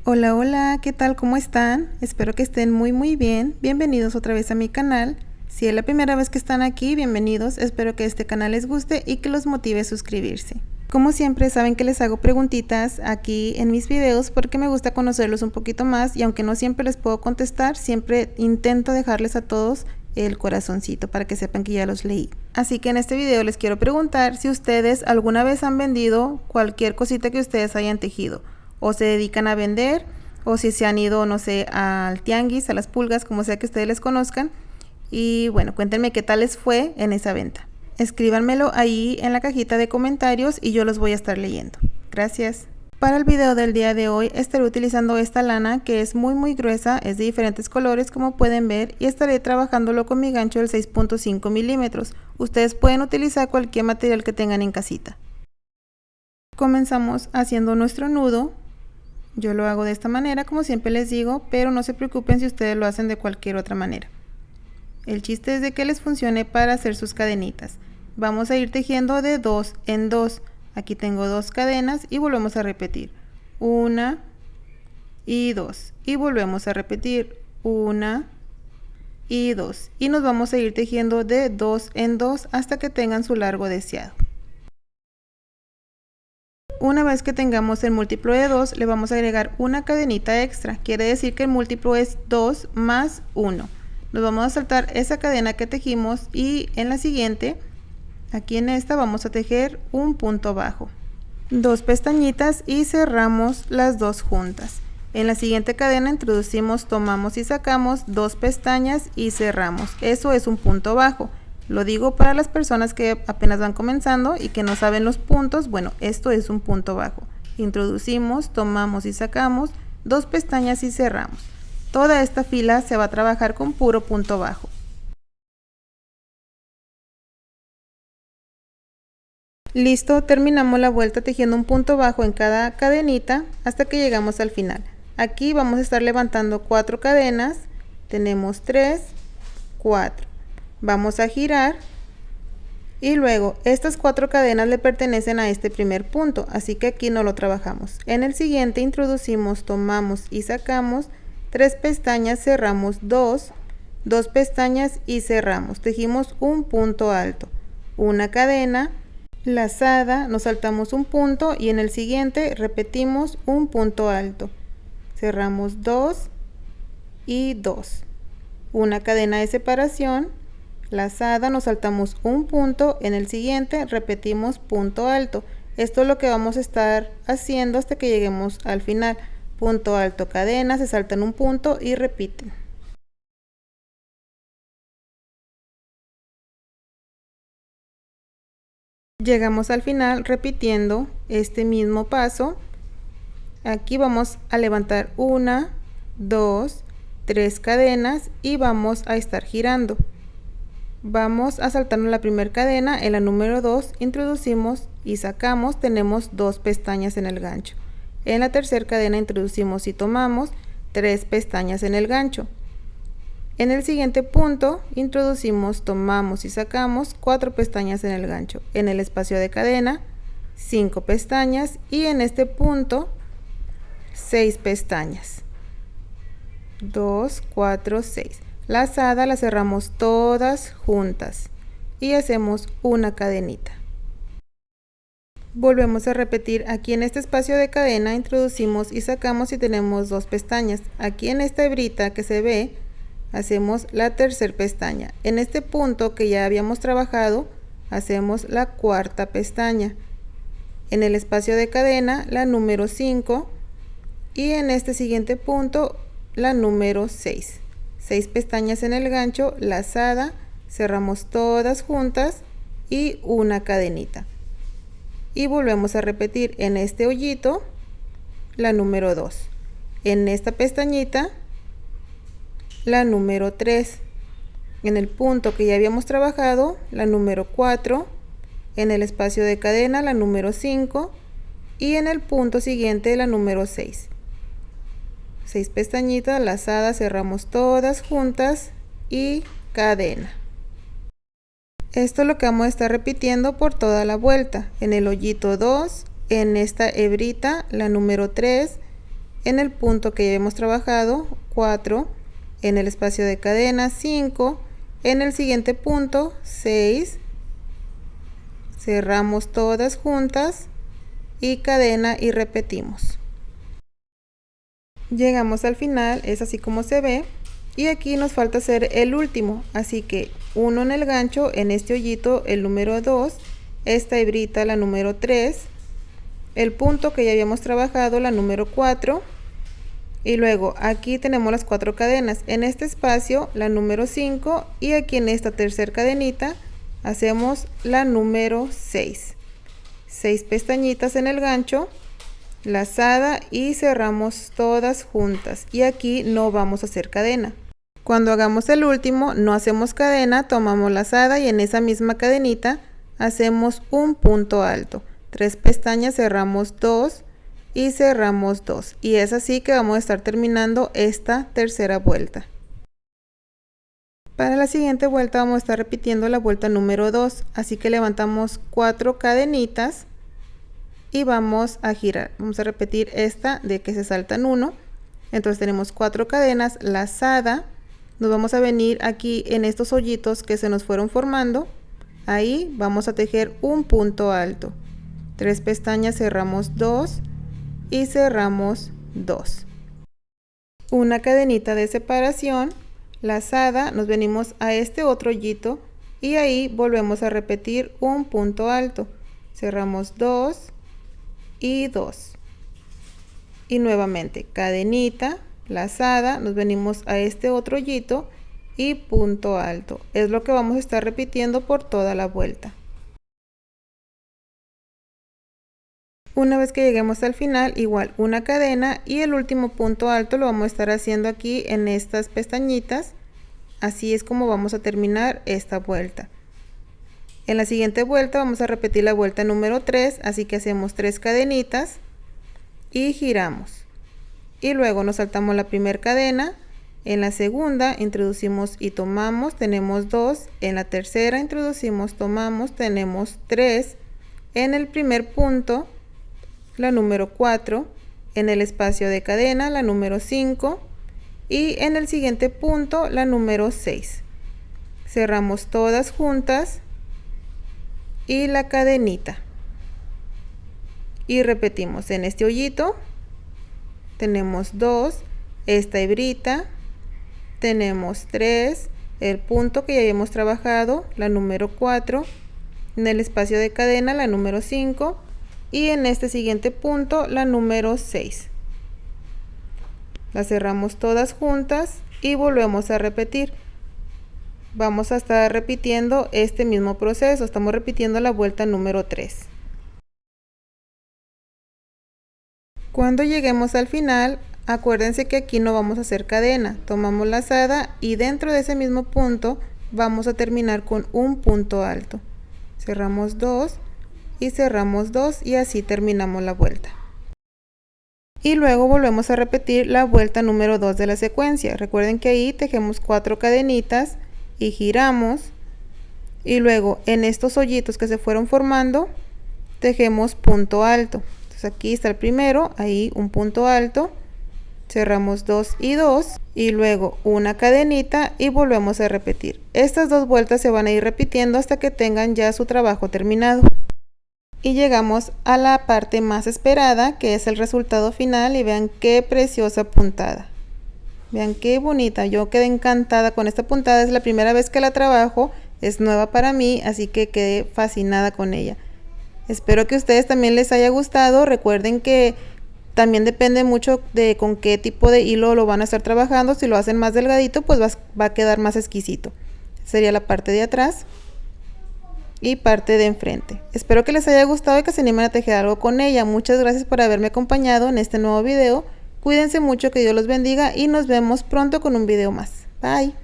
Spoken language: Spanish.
Hola, hola, ¿qué tal? ¿Cómo están? Espero que estén muy bien. Bienvenidos otra vez a mi canal. Si es la primera vez que están aquí, bienvenidos. Espero que este canal les guste y que los motive a suscribirse. Como siempre, saben que les hago preguntitas aquí en mis videos porque me gusta conocerlos un poquito más y aunque no siempre les puedo contestar, siempre intento dejarles a todos el corazoncito para que sepan que ya los leí. Así que en este video les quiero preguntar si ustedes alguna vez han vendido cualquier cosita que ustedes hayan tejido, o se dedican a vender, o si se han ido, no sé, al tianguis, a las pulgas, como sea que ustedes les conozcan. Y bueno, cuéntenme qué tal les fue en esa venta. Escríbanmelo ahí en la cajita de comentarios y yo los voy a estar leyendo. Gracias. Para el video del día de hoy estaré utilizando esta lana que es muy gruesa, es de diferentes colores como pueden ver, y estaré trabajándolo con mi gancho del 6.5 milímetros. Ustedes pueden utilizar cualquier material que tengan en casita. Comenzamos haciendo nuestro nudo. Yo lo hago de esta manera, como siempre les digo, pero no se preocupen si ustedes lo hacen de cualquier otra manera. El chiste es de que les funcione para hacer sus cadenitas. Vamos a ir tejiendo de 2 en 2. Aquí tengo 2 cadenas y volvemos a repetir. 1 y 2. Y volvemos a repetir. 1 y 2. Y nos vamos a ir tejiendo de 2 en 2 hasta que tengan su largo deseado. Una vez que tengamos el múltiplo de 2, le vamos a agregar una cadenita extra. Quiere decir que el múltiplo es 2 más 1. Nos vamos a saltar esa cadena que tejimos y en la siguiente, aquí en esta, vamos a tejer un punto bajo. 2 pestañitas y cerramos las dos juntas. En la siguiente cadena introducimos, tomamos y sacamos 2 pestañas y cerramos. Eso es un punto bajo. Lo digo para las personas que apenas van comenzando y que no saben los puntos. Bueno, esto es un punto bajo. Introducimos, tomamos y sacamos 2 pestañas y cerramos. Toda esta fila se va a trabajar con puro punto bajo. Listo, terminamos la vuelta tejiendo un punto bajo en cada cadenita hasta que llegamos al final. Aquí vamos a estar levantando 4 cadenas. Tenemos 3, 4. Vamos a girar y luego estas 4 cadenas le pertenecen a este primer punto, así que aquí no lo trabajamos. En el siguiente introducimos, tomamos y sacamos 3 pestañas, cerramos 2 pestañas y cerramos. Tejimos un punto alto, una cadena, lazada, nos saltamos un punto y en el siguiente repetimos un punto alto. Cerramos 2 y 2. Una cadena de separación, lazada, nos saltamos un punto, en el siguiente repetimos punto alto. Esto es lo que vamos a estar haciendo hasta que lleguemos al final. Punto alto, cadena, se saltan un punto y repiten. Llegamos al final repitiendo este mismo paso. Aquí vamos a levantar 1, 2, 3 cadenas y vamos a estar girando. Vamos a saltarnos la primera cadena, en la número 2 introducimos y sacamos, tenemos 2 pestañas en el gancho. En la tercera cadena introducimos y tomamos 3 pestañas en el gancho. En el siguiente punto introducimos, tomamos y sacamos 4 pestañas en el gancho. En el espacio de cadena 5 pestañas y en este punto 6 pestañas. 2, 4, 6. Lazada la cerramos todas juntas y hacemos una cadenita. Volvemos a repetir. Aquí en este espacio de cadena introducimos y sacamos y tenemos 2 pestañas. Aquí en esta hebrita que se ve hacemos la tercera pestaña. En este punto que ya habíamos trabajado hacemos la cuarta pestaña. En el espacio de cadena la número 5 y en este siguiente punto la número 6. 6 pestañas en el gancho, lazada, cerramos todas juntas y una cadenita. Y volvemos a repetir en este hoyito la número 2. En esta pestañita la número 3. En el punto que ya habíamos trabajado la número 4. En el espacio de cadena la número 5 y en el punto siguiente la número 6. 6 pestañitas lazadas, cerramos todas juntas y cadena. Esto es lo que vamos a estar repitiendo por toda la vuelta. En el hoyito 2, en esta hebrita, la número 3, en el punto que ya hemos trabajado, 4, en el espacio de cadena, 5, en el siguiente punto, 6, cerramos todas juntas y cadena y repetimos. Llegamos al final, es así como se ve, y aquí nos falta hacer el último, así que 1 en el gancho, en este hoyito el número 2, esta hebrita la número 3, el punto que ya habíamos trabajado la número 4, y luego aquí tenemos las 4 cadenas, en este espacio la número 5, y aquí en esta tercera cadenita hacemos la número 6, 6 pestañitas en el gancho, lazada y cerramos todas juntas, y aquí no vamos a hacer cadena. Cuando hagamos el último no hacemos cadena, tomamos lazada y en esa misma cadenita hacemos un punto alto, 3 pestañas, cerramos 2 y cerramos 2, y es así que vamos a estar terminando esta tercera vuelta. Para la siguiente vuelta vamos a estar repitiendo la vuelta número 2, así que levantamos 4 cadenitas y vamos a girar. Vamos a repetir esta de que se saltan 1, entonces tenemos 4 cadenas, lazada, nos vamos a venir aquí en estos hoyitos que se nos fueron formando, ahí vamos a tejer un punto alto, 3 pestañas, cerramos 2 y cerramos 2, una cadenita de separación, lazada, nos venimos a este otro hoyito y ahí volvemos a repetir un punto alto, cerramos 2 y 2, y nuevamente cadenita, lazada, nos venimos a este otro hoyito y punto alto. Es lo que vamos a estar repitiendo por toda la vuelta. Una vez que lleguemos al final, igual una cadena y el último punto alto lo vamos a estar haciendo aquí en estas pestañitas. Así es como vamos a terminar esta vuelta. En la siguiente vuelta vamos a repetir la vuelta número 3, así que hacemos 3 cadenitas y giramos. Y luego nos saltamos la primera cadena, en la segunda introducimos y tomamos, tenemos 2, en la tercera introducimos, tomamos, tenemos 3, en el primer punto la número 4, en el espacio de cadena la número 5 y en el siguiente punto la número 6. Cerramos todas juntas y la cadenita y repetimos. En este hoyito tenemos 2, esta hebrita, tenemos 3, el punto que ya habíamos trabajado, la número 4, en el espacio de cadena la número 5 y en este siguiente punto la número 6. Las cerramos todas juntas y volvemos a repetir. Vamos a estar repitiendo este mismo proceso, estamos repitiendo la vuelta número 3. Cuando lleguemos al final, acuérdense que aquí no vamos a hacer cadena, tomamos lazada y dentro de ese mismo punto vamos a terminar con un punto alto. Cerramos 2 y cerramos 2 y así terminamos la vuelta. Y luego volvemos a repetir la vuelta número 2 de la secuencia. Recuerden que ahí tejemos 4 cadenitas y giramos, y luego en estos hoyitos que se fueron formando tejemos punto alto. Entonces aquí está el primero, ahí un punto alto, cerramos 2 y 2 y luego una cadenita y volvemos a repetir. Estas dos vueltas se van a ir repitiendo hasta que tengan ya su trabajo terminado. Y llegamos a la parte más esperada, que es el resultado final, y vean qué preciosa puntada. Vean qué bonita, yo quedé encantada con esta puntada, es la primera vez que la trabajo, es nueva para mí, así que quedé fascinada con ella. Espero que a ustedes también les haya gustado. Recuerden que también depende mucho de con qué tipo de hilo lo van a estar trabajando. Si lo hacen más delgadito, pues va a quedar más exquisito. Sería la parte de atrás y parte de enfrente. Espero que les haya gustado y que se animen a tejer algo con ella. Muchas gracias por haberme acompañado en este nuevo video. Cuídense mucho, que Dios los bendiga y nos vemos pronto con un video más. Bye.